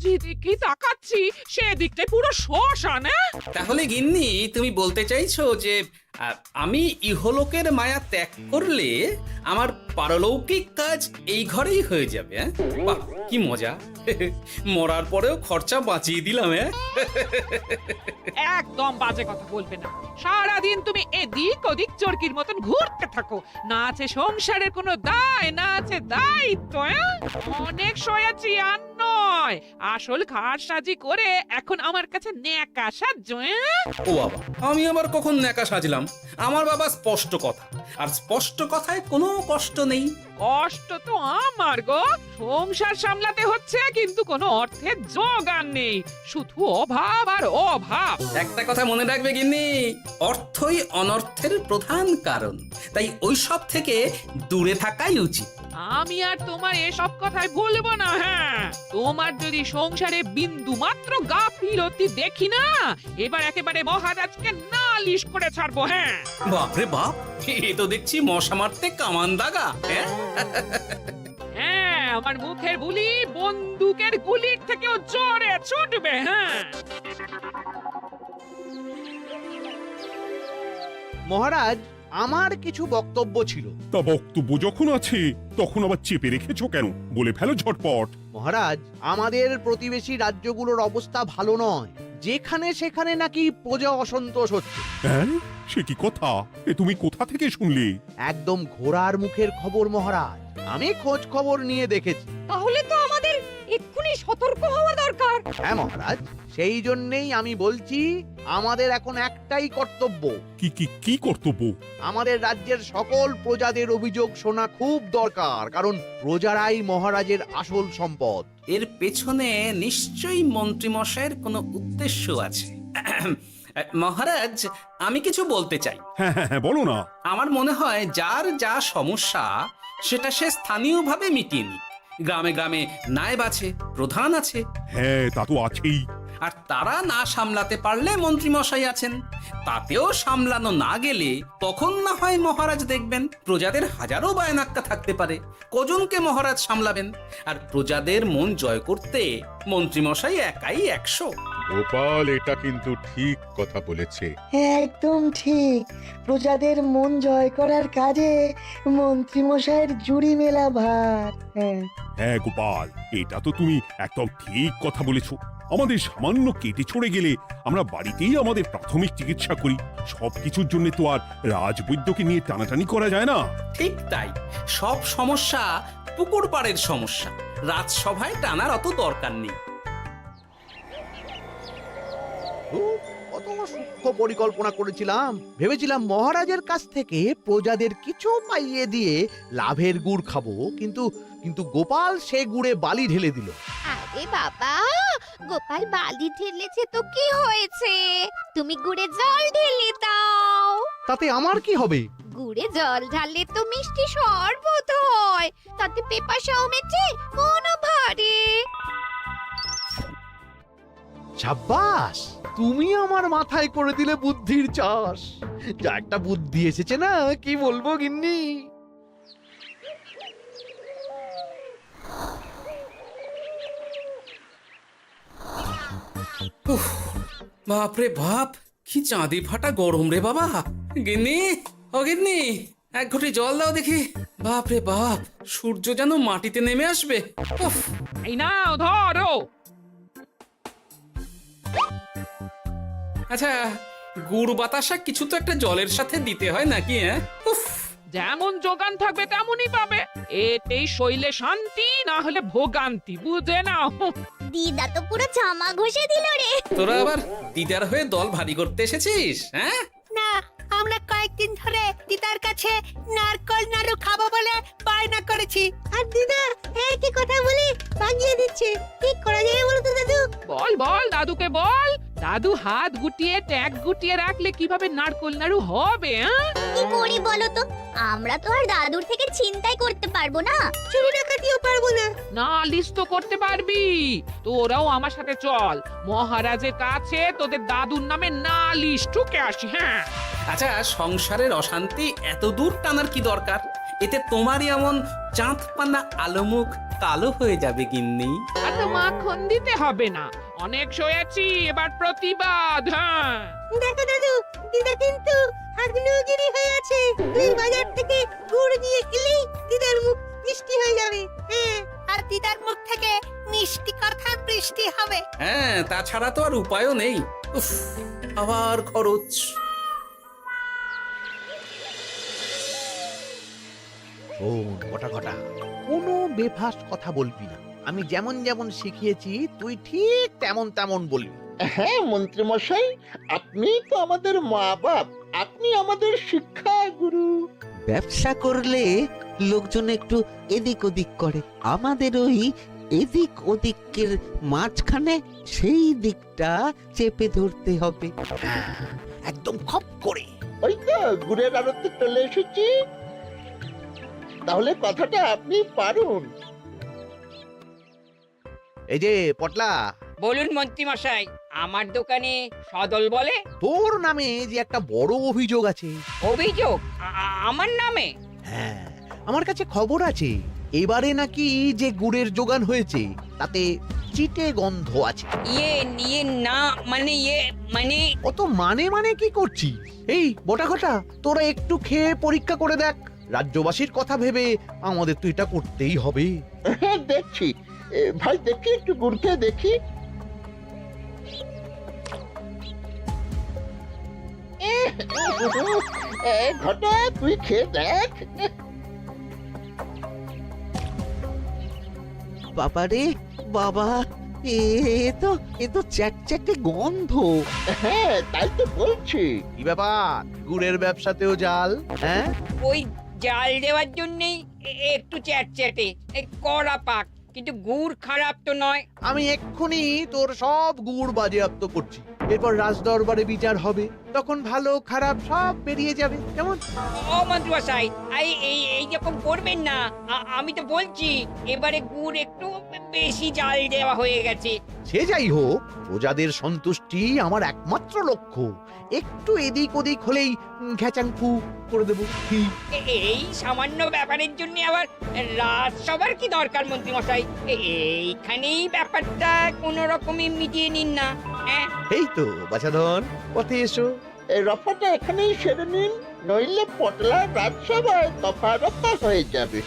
যেদিকে তাকাচ্ছি সেদিকটাই পুরো শ্মশান। তাহলে গিন্নি তুমি বলতে চাইছো যে আমি ইহলোকের মায়া ত্যাগ করলে আমার পারলৌকিক কাজ এই ঘরেই হয়ে যাবে? বাহ, কি মজা! মরার পরেও খরচা বাঁচিয়ে দিলাম। একদম বাজে কথা বলবে না। সারাদিন তুমি এদিক ওদিক চরকির মতন ঘুরতে থাকো, না আছে সংসারের কোনো দায়, না আছে দায়িত্ব। অনেক সয়াছি আর নয়, আসল খাট সাজি করে এখন আমার কাছে ন্যাকা সাহায্য। ও বাবা, আমি আবার কখন ন্যাকা সাজলাম? আমার বাবা স্পষ্ট কথা, আর স্পষ্ট কথায় কোনো কষ্ট নেই। কষ্ট তো আমার গো, সংসার সামলাতে হচ্ছে কিন্তু কোনো অর্থের জোগান নেই, শুধু অভাব আর অভাব। একটা কথা মনে রাখবে গিন্নি, অর্থই অনর্থের প্রধান কারণ, তাই ওই সব থেকে দূরে থাকাই উচিত। আমি আর তোমার এসব কথাই বলবো না। তোমার যদি সংসারে বিন্দু মাত্র গাফিলতি দেখি না, এবার একেবারে মহারাজকে নালিশ করে ছাড়বো। বাপরে বাপ, এ তো দেখছি মশা মারতে কামান দাগা। আমার মুখের বুলি বন্দুকের গুলির থেকেও জোরে ছুটবে। মহারাজ, আমার কিছু বক্তব্য ছিল। তা বক্তব্য যখন আছে তখন আবার চেপে রেখেছো কেন? বলে ফেলো ঝটপট। মহারাজ, আমাদের প্রতিবেশী রাজ্যগুলোর অবস্থা ভালো নয়, যেখানে সেখানে নাকি প্রজা অসন্তোষ হচ্ছে। হ্যাঁ, সে কি কথা? এ তুমি কোথা থেকে শুনলে? একদম ঘোড়ার মুখের খবর মহারাজ, আমি খোঁজ খবর নিয়ে দেখেছি। তাহলে তো আমাদের এক্ষুনি সতর্ক হওয়া দরকার। হ্যাঁ মহারাজ, সেই জন্যেই আমি বলছি আমাদের এখন একটাই কর্তব্য। কি কি কি কর্তব্য? আমাদের রাজ্যের সকল প্রজাদের অভিযোগ শোনা খুব দরকার, কারণ প্রজারাই মহারাজের আসল সম্পদ। এর পেছনে নিশ্চয়ই মন্ত্রীমশাইয়ের কোনো উদ্দেশ্য আছে। মহারাজ, আমি কিছু বলতে চাই। হ্যাঁ হ্যাঁ হ্যাঁ, বলো না। আমার মনে হয় যার যা সমস্যা সেটা সে স্থানীয়ভাবে মিটিয়ে নিক। গ্রামে গ্রামে নায়েব আছে, প্রধান আছে। হ্যাঁ, তা তো আছেই। আর তারা না সামলাতে পারলে মন্ত্রীমশাই আছেন। তাতেও সামলানো না গেলে তখন না হয় মহারাজ দেখবেন। প্রজাদের হাজারো বায়নাক্কা থাকতে পারে, কজনকে মহারাজ সামলাবেন? আর প্রজাদের মন জয় করতে মন্ত্রীমশাই একাই 100। গোপাল এটা কিন্তু ঠিক কথা বলেছে। একদম ঠিক। প্রজাদের মন জয় করার কাজে মন্ত্রীমশাইয়ের জুড়ি মেলা ভার। হ্যাঁ গোপাল, এটা তো তুমি একদম ঠিক কথা বলেছো। আমাদের সামান্য কেটে ছড়ে গেলে আমরা বাড়িতেই আমাদের প্রাথমিক চিকিৎসা করি। সবকিছুর জন্য তো আর রাজবৈদ্যকে নিয়ে টানাটানি করা যায় না। ঠিক তাই, সব সমস্যা পুকুর পাড়ের সমস্যা, রাজসভায় টানার অত দরকার নেই। কত সূক্ষ্ম পরিকল্পনা করেছিলাম। ভেবেছিলাম মহারাজের কাছ থেকে প্রজাদের কিছু পাইয়ে দিয়ে লাভের গুড় খাবো, কিন্তু কিন্তু গোপাল সে গুড়ে বালি ঢেলে দিল। আরে বাবা, গোপাল বালি ঢেলেছে তো কি হয়েছে? তুমি গুড়ে জল ঢেলে দাও। তাতে আমার কি হবে? গুড়ে জল ঢাললে তো মিষ্টি শরবত হয়, তাতে পেপাসাও মেটে, মনও ভরে। সাব্বাস, তুমি আমার মাথায় করে দিলে বুদ্ধির চাষ। যা একটা বুদ্ধি এসেছে না, কি বলবো গিন্নি। বাপরে বাপ, কি চাঁদি ফাটা গরম রে বাবা। গিন্নি, ও গিন্নি, এক ঘটি জল দাও দেখি। বাপরে বাপ, সূর্য যেন মাটিতে নেমে আসবে। উফ। এই নাও ধরো। আচ্ছা, গুড় বাতাসা কিছু তো একটা জলের সাথে দিতে হয় নাকি? উফ। যেমন যোগান থাকবে তেমনই পাবে। এতেই শৈলে শান্তি, না হলে ভোগান্তি, বুঝে নাও। দিদা তো পুরো জামা ঘষে দিল রে। তোরা আবার দিদার হয়ে দল ভারী করতে এসেছিস? হ্যাঁ না, আমরা কয়েকদিন ধরে দিদার কাছে নারকল নাড়ু খাবো বলে বায়না করেছি। আর দিদা একই কথা বলে ভাঙিয়ে দিচ্ছে। কি করা যায় বলো তো দাদু? বল বল দাদুকে বল। দাদু হাত গুটিয়ে ট্যাগ গুটিয়ে রাখলে কিভাবে নারকোল নাড়ু হবে? কি করি বলো তো? আমরা তো আর দাদুর থেকে চিন্তাই করতে পারবো না, চুরি ডাকাতিও পারবো না। নালিশ তো করতে পারবি। তোরাও আমার সাথে চল, মহারাজের কাছে তোদের দাদুর নামে নালিশ ঠুকে আসি। হ্যাঁ, আচ্ছা, সংসারের অশান্তি এত দূর টানার কি দরকার? এতে তোমারই এমন চাঁদপানা আলোমুখ কালো হয়ে যাবে গিন্নি। এত মাখন দিতে হবে না, অনেক সয়েছি, এবার প্রতিবাদ। হ্যাঁ, দেখো দাদু, দিদা কিন্তু আগ্নেয়গিরি হয়ে আছে। তুই বাজার থেকে গুড় নিয়ে এলেই দিদার মুখ মিষ্টি হয়ে যাবে। হ্যাঁ, আর দিদার মুখ থেকে মিষ্টি কথার বৃষ্টি হবে। হ্যাঁ, তাছাড়া তো আর উপায়ও নেই। উফ, আবার খরচ। শোন কটা কটা, কোনো বেফাস কথা বলবি না। আমি যেমন যেমন শিখিয়েছি তুই ঠিক তেমন তেমন বলবি। হ্যাঁ মন্ত্রী মশাই, আপনি তো আমাদের মা বাপ, আপনি আমাদের শিক্ষা গুরু। ব্যবসা করলে লোকজন একটু এদিক ওদিক করে, আমাদের ওই এদিক ওদিকের মাঝখানে সেই দিকটা চেপে ধরতে হবে। একদম খপ করে। ওই তো গুড়ের আড়তে চলে এসেছি, তাহলে কথাটা আপনি পারুন। এই যে পটলা, বলুন মন্ত্রী মশাই, আমার দোকানে সদল বলে তোর নামে যে একটা বড় অভিযোগ আছে। অভিযোগ আমার নামে? হ্যাঁ, আমার কাছে খবর আছে এবারে নাকি যে গুড়ের যোগান হয়েছে তাতে চিটে গন্ধ আছে। ইয়ে না মানে মানে অত মানে কি করছি? এই বটা ঘটা, তোরা একটু খেয়ে পরীক্ষা করে দেখ। রাজ্যবাসীর কথা ভেবে আমাদের তো এটা করতেই হবে। হ্যাঁ দেখছি, ভাই দেখি একটু গুড় খেয়ে দেখি। ঘটা তুই খেয়ে দেখ। বাবারে বাবা, এ তো চ্যাটচ্যাটে গন্ধ। হ্যাঁ তাই তো বলছি। কি ব্যাপার, গুড়ের ব্যবসাতেও জাল? হ্যাঁ, ওই জাল দেওয়ার জন্যই একটু চ্যাটচ্যাটে, কড়া পাক, কিন্তু গুড় খারাপ তো নয়। আমি এক্ষুনি তোর সব গুড় বাজেয়াপ্ত করছি। এরপর রাজদরবারে বিচার হবে, তখন ভালো খারাপ সব বেরিয়ে যাবে। কেমন? ও মন্ত্রী মশাই, এই রকম করবেন না। আমি তো বলছি এবারে গুড় একটু বেশি জাল দেওয়া হয়ে গেছে। সে যাই হোক, প্রজাদের সন্তুষ্টি আমার একমাত্র লক্ষ্য। একটু এদিক ওদিক হলেই ঘ্যাচাংফু করে দেবো। কি? এই সামান্য ব্যাপারের জন্য আবার রাজসভার কি দরকার মন্ত্রী মশাই? এইখানেই ব্যাপারটা কোনো রকমে মিটিয়ে নিন না। হ্যাঁ, এই তো বাছাধন, পথে এসো। এই রফাটা এখানেই সেরে নিন, নইলে পটলা রাজসভায় দফা রফা হয়ে যাবে।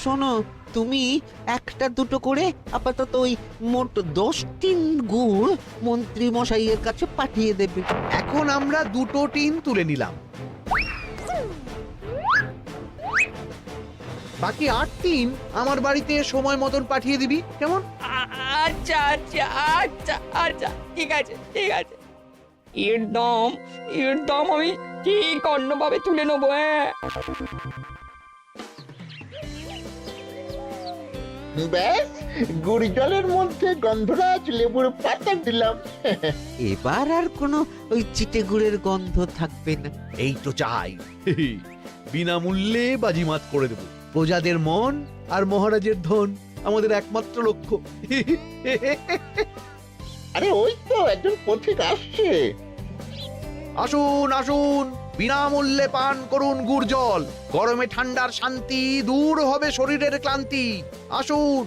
শোনো, তুমি একটা দুটো করে আপাতত ওই মোট 10 টিন গুড় মন্ত্রী মশাইয়ের কাছে পাঠিয়ে দেবে। এখন আমরা 2 টিন তুলে নিলাম, বাকি 8 টিন আমার বাড়িতে সময় মতন পাঠিয়ে দিবি। কেমন? আচ্ছা আচ্ছা আচ্ছা আচ্ছা, ঠিক আছে ঠিক আছে। এর দাম আমি ঠিক অন্যভাবে তুলে নেবো। হ্যাঁ, ব্যাস, গুড় জলের মধ্যে গন্ধরাজ লেবুর পাতা দিলাম। এবার আর কোনো ওই চিটে গুড়ের গন্ধ থাকবে না। এই তো চাই। বিনামূল্যে বাজিমাত করে দেব। প্রজাদের মন আর মহারাজের ধন আমাদের একমাত্র লক্ষ্য। আরে ওই তো একজন পথিক আসছে। আসুন আসুন, বিনামূল্যে পান করুন গুড় জল। গরমে ঠান্ডার শান্তি, দূর হবে শরীরের ক্লান্তি। আসুন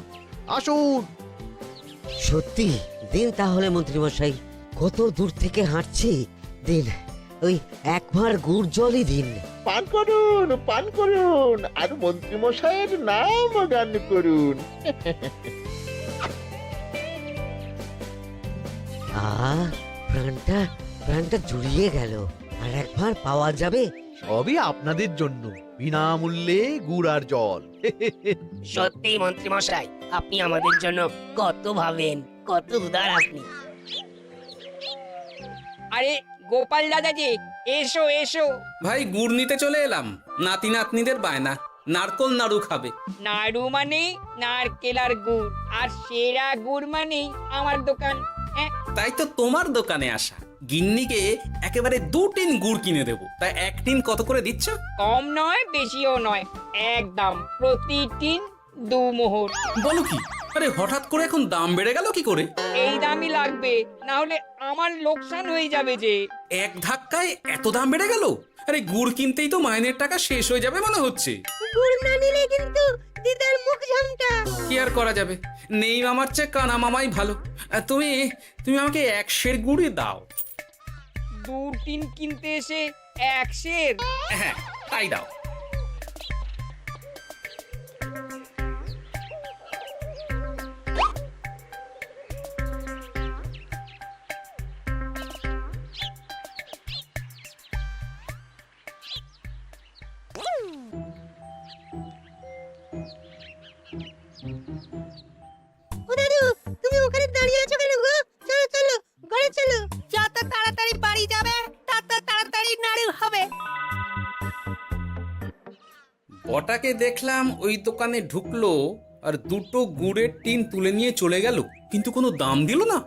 আসুন। সত্যি দিন তাহলে মন্ত্রী মশাই, কত দূর থেকে হাঁটছি, দিন ওই এক ভাঁড় গুড় জলই দিন। পান করুন, আর মন্ত্রী মশাইয়ের নাম গান করুন। প্রাণটা জুড়িয়ে গেল। আর এক ভাঁড় পাওয়া যাবে? সবই আপনাদের জন্য, বিনামূল্যে গুড় আর জল। সত্যি মন্ত্রী মশাই, আপনি আমাদের জন্য কত ভাবেন, কত উদার আপনি। আরে গোপাল দাদা যে, এসো এসো। ভাই গুড় নিতে চলে এলাম। নাতি নাতনিদের বায়না, নারকোল নাড়ু খাবে। নাড়ু মানে নারকেল আর গুড়, আর সেরা গুড় মানে আমার দোকান। হ্যাঁ, তাই তো তোমার দোকানে আসা। গিন্নিকে একেবারে 2 টিন গুড় কিনে দেবো। তাই 1 টিন কত করে দিচ্ছ? কম নয় বেশিও নয়, একদম প্রতি টিন 2 মোহর। বলো কি? আরে হঠাৎ করে এখন দাম বেড়ে গেল কি করে? এই দামই লাগবে, না হলে আমার লোকসান হয়ে যাবে যে। এক ধাক্কায় এত দাম বেড়ে গেল? আরে গুড় কিনতেই তো মাইনের টাকা শেষ হয়ে যাবে মনে হচ্ছে। গুড় না নিলে কিন্তু দিদার মুখ ঝামটা। কি আর করা যাবে, নেই মামার চেয়ে কানা মামাই ভালো। তুমি তুমি আমাকে 1 সের গুড়ই দাও। 2 টিন কিনতে এসে 1 সের? হ্যাঁ তাই দাও। ও দাদু, তুমি ওখানে দাঁড়িয়ে আছো কেন গো? চলো চলো, ঘরে চলো। যত তাড়াতাড়ি বাড়ি যাবে তত তাড়াতাড়ি নাড়ু হবে। বটাকে দেখলাম ওই দোকানে ঢুকলো আর 2টো গুড়ের টিন তুলে নিয়ে চলে গেল, কিন্তু কোনো দাম দিল না।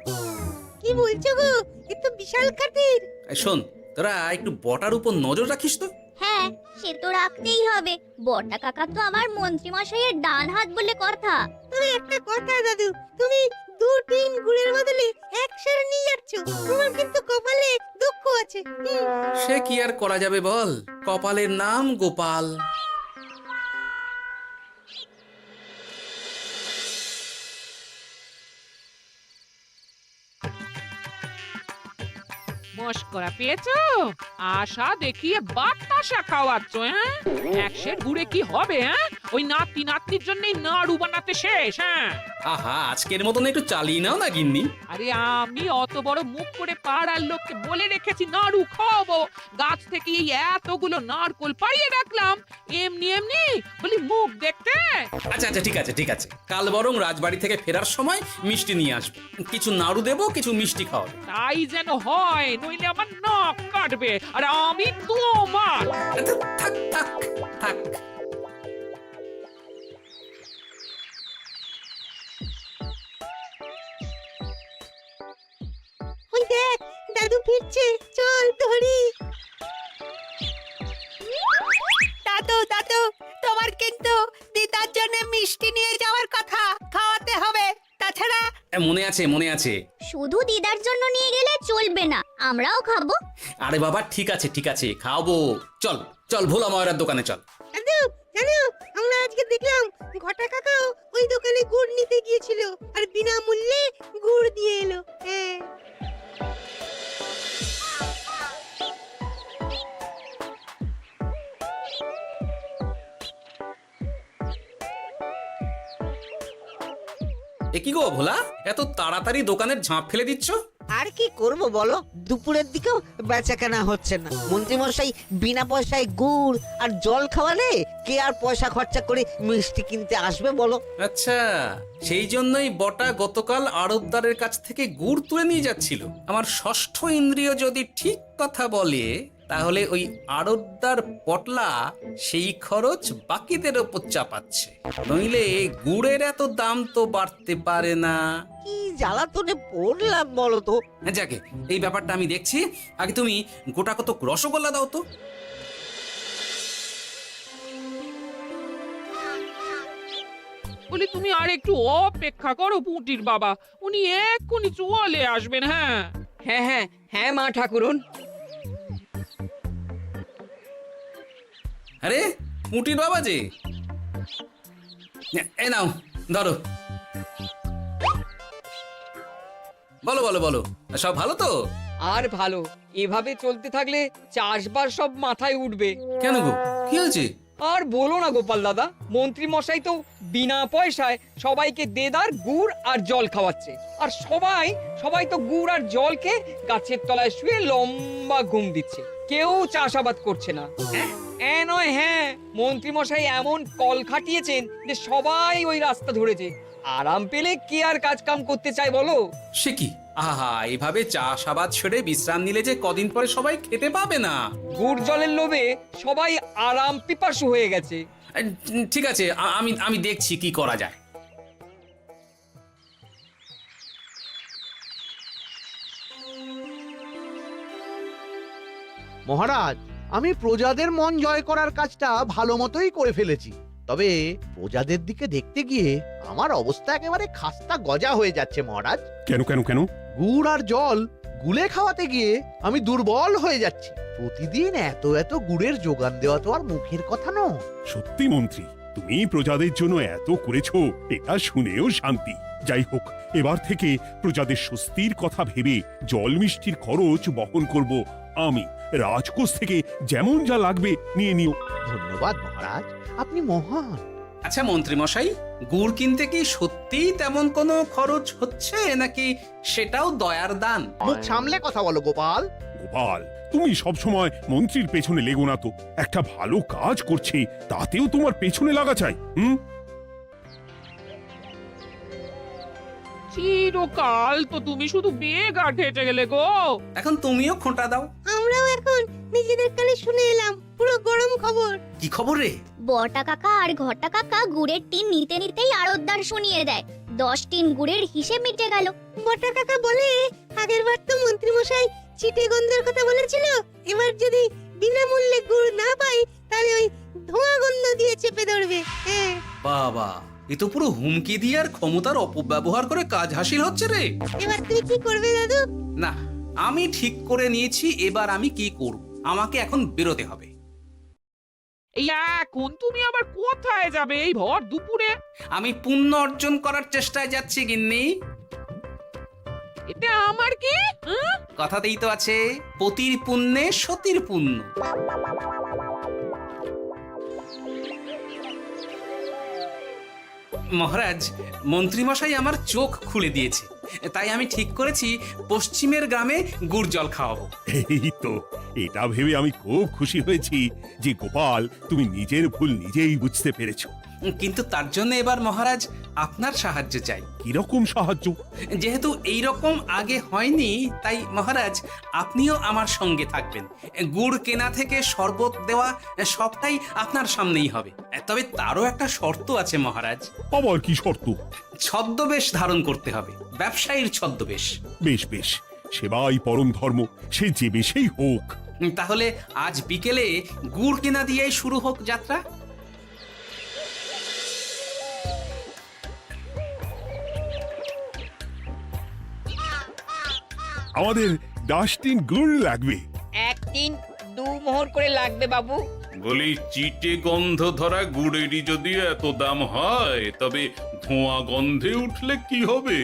কি বলছো গো? এ তো বিশাল খাতির। এই শোন, তোরা একটু বটার উপর নজর রাখিস তো। হ্যাঁ, সে তো রাখতেই হবে। বটা কাকা তো আমার মন্ত্রী মশাইয়ের ডান হাত বলে কথা। তবে একটা কথা দাদু, তুমি 2 টিন গুড়ের বদলে 1 সের নিয়ে যাচ্ছ। তোমার কিন্তু কপালে দুঃখ আছে। সে কি আর করা যাবে বল, কপালের নাম গোপাল। মস্করা পেয়েছো? আশা দেখিয়ে বাতাসা খাওয়াচ্ছ, হ্যাঁ? 1 সের গুড়ে কি হবে, হ্যাঁ? ওই নাতি নাতনির জন্যই নাড়ু বানাতে শেষ, হ্যাঁ? আহা, আজকের মতন একটু চালিয়ে নাও না গিন্নি। আরে আমি অত বড় মুখ করে পাড়ার লোককে বলে রেখেছি নাড়ু খাওয়াবো, গাছ থেকে এই এতগুলো নারকোল পাড়িয়ে রাখলাম, এমনি এমনি বলি মুখ দেখতে। আচ্ছা আচ্ছা, ঠিক আছে ঠিক আছে, কাল বরং রাজবাড়ি থেকে ফেরার সময় মিষ্টি নিয়ে আসবো। কিছু নাড়ু দেবো, কিছু মিষ্টি খাওয়াবো। তাই যেন হয়, নইলে আমার নাক কাটবে আর আমি তোমার। আচ্ছা, থাক থাক থাক। ওই দেখ, দাদু ফিরছে, চল ধরি। দাদু দাদু, তোমার কিন্তু দিদার জন্য মিষ্টি নিয়ে যাওয়ার কথা, খাওয়াতে হবে। তাছাড়া মনে আছে মনে আছে। শুধু দিদার জন্য নিয়ে গেলে চলবে না, আমরাও খাবো। আরে বাবা, ঠিক আছে ঠিক আছে, খাওয়াবো। চল চল, ভোলা ময়রার দোকানে চল। দাদু জানো, আমরা আজকে দেখলাম ঘটা কাকাও ওই দোকানে গুড় নিতে গিয়েছিল আর বিনামূল্যে গুড় দিয়ে এলো। হ্যাঁ, এ কি গো ভোলা, এত তাড়াতাড়ি দোকানের ঝাঁপ ফেলে দিচ্ছ? আর কি করব বলো, দুপুরের দিকেও বেচা কেনা হচ্ছে না। মন্ত্রীমশাই বিনা পয়সায় গুড় আর জল খাওয়ালে কে আর পয়সা খরচা করে মিষ্টি কিনতে আসবে বলো? আচ্ছা, সেই জন্যই বটা গতকাল আড়তদারের কাছ থেকে গুড় তুলে নিয়ে যাচ্ছিল। আমার ষষ্ঠ ইন্দ্রিয় যদি ঠিক কথা বলে, তাহলে ওই আড়তদার পটলা সেই খরচ বাকিদের ওপর চাপাচ্ছে। নইলে গুড়ের এত দাম তো বাড়তে পারে না। কি জ্বালাতনে পড়লাম বলো তো। যাকে, এই ব্যাপারটা আমি দেখছি। আগে তুমি গোটা কত রসগোল্লা দাও তো। বলি তুমি আর একটু অপেক্ষা করো পুটির বাবা, উনি এক্ষুনি চলে আসবেন। হ্যাঁ হ্যাঁ হ্যাঁ হ্যাঁ মা ঠাকুরন। আরে পুটির বাবা যে, এ নাও ধরো। বলো বলো বলো, সব ভালো তো? আর ভালো, এভাবে চলতে থাকলে চাষবাস সব মাথায় উঠবে। কেন গো, কি হয়েছে? আর বলো না গোপাল দাদা, মন্ত্রী মশাই তো বিনা পয়সায় সবাইকে দেদার গুড় আর জল খাওয়াচ্ছে। আর সবাই সবাই তো গুড় আর জলকে গাছের তলায় শুয়ে লম্বা ঘুম দিচ্ছে, কেউ চাষাবাদ করছে না। নয়, হ্যাঁ, মন্ত্রী মশাই এমন কল খাটিয়েছেন যে সবাই ওই রাস্তা ধরেছে। আরাম পেলে কে আর কাজ কাম করতে চায় বলো? সে কি, আহা, এভাবে চাষাবাদ ছেড়ে বিশ্রাম নিলে যে কদিন পরে সবাই খেতে পাবে না। গুড় জলের লোভে সবাই আরাম পিপাসু হয়ে গেছে। ঠিক আছে, আমি দেখছি কি করা যায়। মহারাজ, আমি প্রজাদের মন জয় করার কাজটা ভালো মতোই করে ফেলেছি। তবে প্রজাদের দিকে দেখতে গিয়ে আমার অবস্থা একেবারে খাস্তা গজা হয়ে যাচ্ছে মহারাজ। কেন কেন কেন? গুড় আর জল গুলে খাওয়াতে গিয়ে আমি দুর্বল হয়ে যাচ্ছি। প্রতিদিন এত এত গুড়ের যোগান দেওয়া তো আর মুখের কথা নয়। সত্যি মন্ত্রী, তুমি প্রজাদের জন্য এত করেছো, এটা শুনেও শান্তি। যাই হোক, এবার থেকে প্রজাদের স্বস্তির কথা ভেবে জল মিষ্টির খরচ বহন করব আমি। রাজকোষ থেকে যেমন যা লাগবে নিয়ে নিও। ধন্যবাদ মহারাজ, আপনি মহান। আচ্ছা মন্ত্রী মশাই, গুড় কিনতে কি সত্যিই তেমন কোনো খরচ হচ্ছে নাকি সেটাও দয়ার দান? মুখ সামলে কথা বলো গোপাল। গোপাল, তুমি সবসময় মন্ত্রীর পেছনে লেগো না তো। একটা ভালো কাজ করছে, তাতেও তোমার পেছনে লাগা চাই। চিরকাল তো তুমি শুধু বেগ আর হেঁটে গেলে গো। এখন তুমিও খোঁটা দাও। আমরাও এখন নিজেদের কানে শুনে এলাম পুরো গরম খবর। কি খবর রে? বটা কাকা আর ঘটা কাকা গুড়ের টিন নিতে নিতেই আড়তদার শুনিয়ে দেয় 10 টিন গুড়ের হিসেব মিটে গেল। বটা কাকা বলে আগের বার তো মন্ত্রী মশাই চিটে গন্ধের কথা বলেছিল, এবার যদি বিনামূল্যে গুড় না পাই তাহলে ওই ধোঁয়া গন্ধ দিয়ে চেপে ধরবে। হ্যাঁ, বাবা, এ তো পুরো হুমকি দিয়ে আর ক্ষমতার অপব্যবহার করে কাজ হাসিল হচ্ছে রে। এবার তুমি কি করবে দাদু? না, আমি ঠিক করে নিয়েছি এবার আমি কি করব। আমাকে এখন বেরোতে হবে। এই এখন তুমি আবার কোথায় যাবে এই ভর দুপুরে? আমি পুণ্য অর্জন করার চেষ্টায় যাচ্ছি গিন্নি। এটা আমার কি? কথাতেই তো আছে, পতির পুণ্যে সতীর পুণ্য। মহারাজ, মন্ত্রীমশাই আমার চোখ খুলে দিয়েছে, তাই আমি ঠিক করেছি পশ্চিমের গ্রামে গুড় জল খাওয়াবো। এই তো, এটা ভেবে আমি খুব খুশি হয়েছি যে গোপাল, তুমি নিজের ভুল নিজেই বুঝতে পেরেছো। কিন্তু তার জন্য এবার মহারাজ আপনার সাহায্য চাই। কিরকম সাহায্য? যেহেতু এই রকম আগে হয়নি, তাই মহারাজ আপনিও আমার সঙ্গে থাকবেন। গুড় কেনা থেকে শরবত দেওয়া সবটাই আপনার সামনেই হবে। তবে তারও একটা শর্ত আছে মহারাজ। আবার কি শর্ত? ছদ্মবেশ ধারণ করতে হবে, ব্যবসায়ীর ছদ্মবেশ। বেশ বেশ, সেবাই পরম ধর্ম, সে যে বেশেই হোক। তাহলে আজ বিকেলে গুড় কেনা দিয়েই শুরু হোক যাত্রা। আমাদের 10 টিন গুড় লাগবে। 1 টিন 2 মোহর করে লাগবে বাবু। বলি, চিটে গন্ধ ধরা গুড়েরই যদি এত দাম হয়, তবে ধোঁয়া গন্ধে উঠলে কি হবে?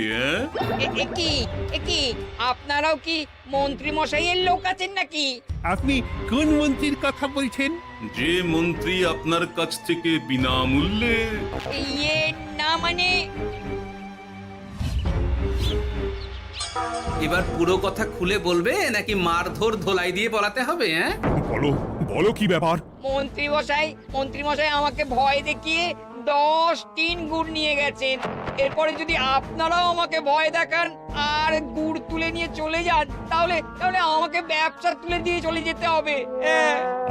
কি আপনারাও কি মন্ত্রী মশাইয়ের লোক আছেন নাকি? আপনি কোন মন্ত্রীর কথা বলছেন? যে মন্ত্রী আপনার কাছ থেকে বিনামূল্যে। ইয়ে না মানে, এবার পুরো কথা খুলে বলবে নাকি মারধর ধোলাই দিয়ে বলাতে হবে? হ্যাঁ, বলো বলো, কি ব্যাপার? মন্ত্রী মশাই আমাকে ভয় দেখিয়ে 10 টিন গুড় নিয়ে গেছেন। এরপরে যদি আপনারাও আমাকে ভয় দেখান আর গুড় তুলে নিয়ে চলে যান, তাহলে আমাকে ব্যবসা তুলে দিয়ে চলে যেতে হবে।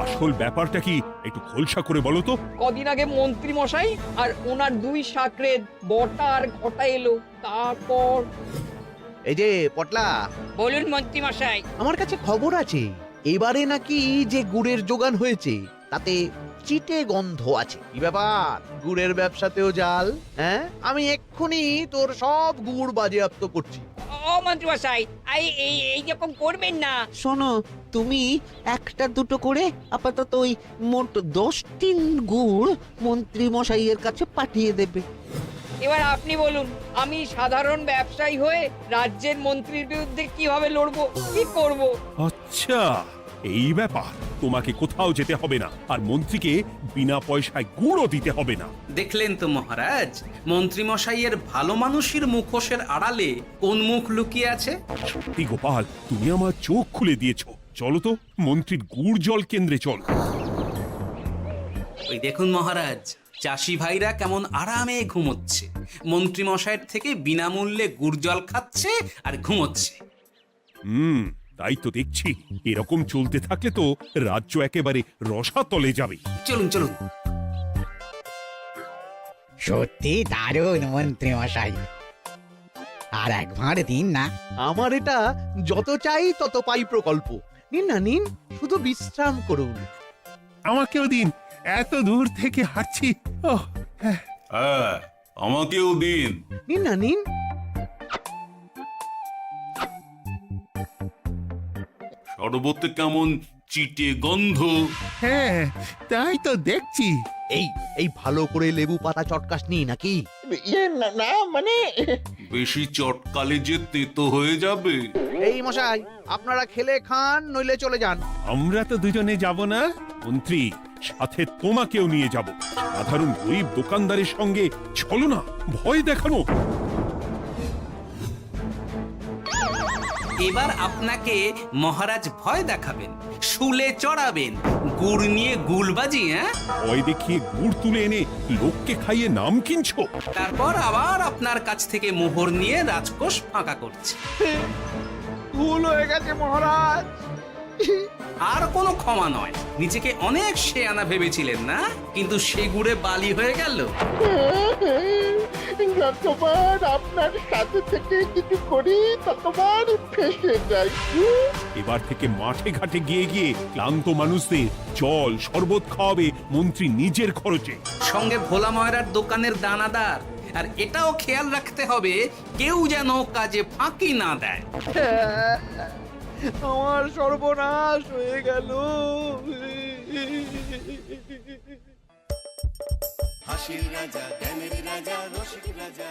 আসল ব্যাপারটা কি একটু খোলসা করে বলো তো। কদিন আগে মন্ত্রী মশাই আর ওনার 2 সাকরেদ বটা আর ঘটা এলো, তারপর। এই যে পটলা, বলুন মন্ত্রী মশাই। আমার কাছে খবর আছে এবারে নাকি যে গুড়ের যোগান হয়েছে তাতে চিটে গন্ধ আছে। কি ব্যাপার, গুড়ের ব্যবসাতেও জাল? হ্যাঁ, আমি এক্ষুনি তোর সব গুড় বাজেয়াপ্ত করছি। ও মন্ত্রী মশাই, এই রকম করবেন না। শোনো, তুমি 1-2 করে আপাতত ওই মোট 10 টিন গুড় মন্ত্রী মশাইয়ের কাছে পাঠিয়ে দেবে। এবার আপনি বলুন, আমি সাধারণ ব্যবসায়ী হয়ে রাজ্যের মন্ত্রীর বিরুদ্ধে কিভাবে লড়বো, কি করব? আচ্ছা, এই ব্যাপার। তোমাকে কোথাও যেতে হবে না, আর মন্ত্রীকে বিনা পয়সায় গুড়ও দিতে হবে না। দেখলেন তো মহারাজ, মন্ত্রী মশাইয়ের ভালো মানুষের মুখোশের আড়ালে কোন মুখ লুকিয়ে আছে। সত্যি গোপাল, তুমি আমার চোখ খুলে দিয়েছো। চলো তো মন্ত্রীর গুড় জল কেন্দ্রে চলো। ওই দেখুন মহারাজ, চাষি ভাইরা কেমন আরামে ঘুমোচ্ছে, মন্ত্রী মশাইয়ের থেকে বিনামূল্যে গুড় জল খাচ্ছে আর ঘুমোচ্ছে। তাই তো দেখছি। এরকম চলতে থাকলে তো রাজ্য একেবারে রসাতলে যাবে। চলুন চলুন। সত্যি দারুণ মন্ত্রী মশাই, আর একবার দিন না। আমার এটা যত চাই তত পাই প্রকল্প। নিন না নিন, শুধু বিশ্রাম করুন। আমাকেও দিন, এত দূর থেকে হাঁটছি। হ্যাঁ, আমাকেও দিন। নিন না নিন। শরবতে কেমন চিটে গন্ধ। হ্যাঁ তাই তো দেখছি। এই এই ভালো করে লেবু পাতা চটকাসনি নাকি? ইয়ে না না, মানে বেশি চটকালে যে তেতো হয়ে যাবে। এই মশাই, আপনারা খেলে খান নইলে চলে যান। আমরা তো দুজনে যাব না মন্ত্রী, সাথে তোমাকেও নিয়ে যাব। সাধারণ গরিব দোকানদারের সঙ্গে চলো না, ভয় দেখানো। এবার আপনাকে মহারাজ ভয় দেখাবেন, শুলে চড়াবেন, গুড় নিয়ে গুলবাজি। হ্যাঁ, ভয় দেখিয়ে গুড় তুলে এনে লোককে খাইয়ে নাম কিনছো। তারপর আবার আপনার কাছ থেকে মোহর নিয়ে রাজকোষ ফাঁকা করছে। ভুল হয়ে গেছে মহারাজ। আর কোনো ক্ষমা নয়। নিজেকে অনেক শেয়ানা ভেবেছিলেন না, কিন্তু সে গুড়ে বালি হয়ে গেল। যতবার আপনার সাথে থেকে কিছু করি ততবার ফেসে যাই। এবার থেকে মাঠে ঘাটে গিয়ে গিয়ে ক্লান্ত মানুষদের জল শরবত খাওয়াবে মন্ত্রী নিজের খরচে। সঙ্গে ভোলা ময়রার দোকানের দানাদার। আর এটাও খেয়াল রাখতে হবে কেউ যেন কাজে ফাঁকি না দেয়। আমার সর্বনাশ হয়ে গেল। হাসির রাজা, জ্ঞানের রাজা, রসিক রাজা।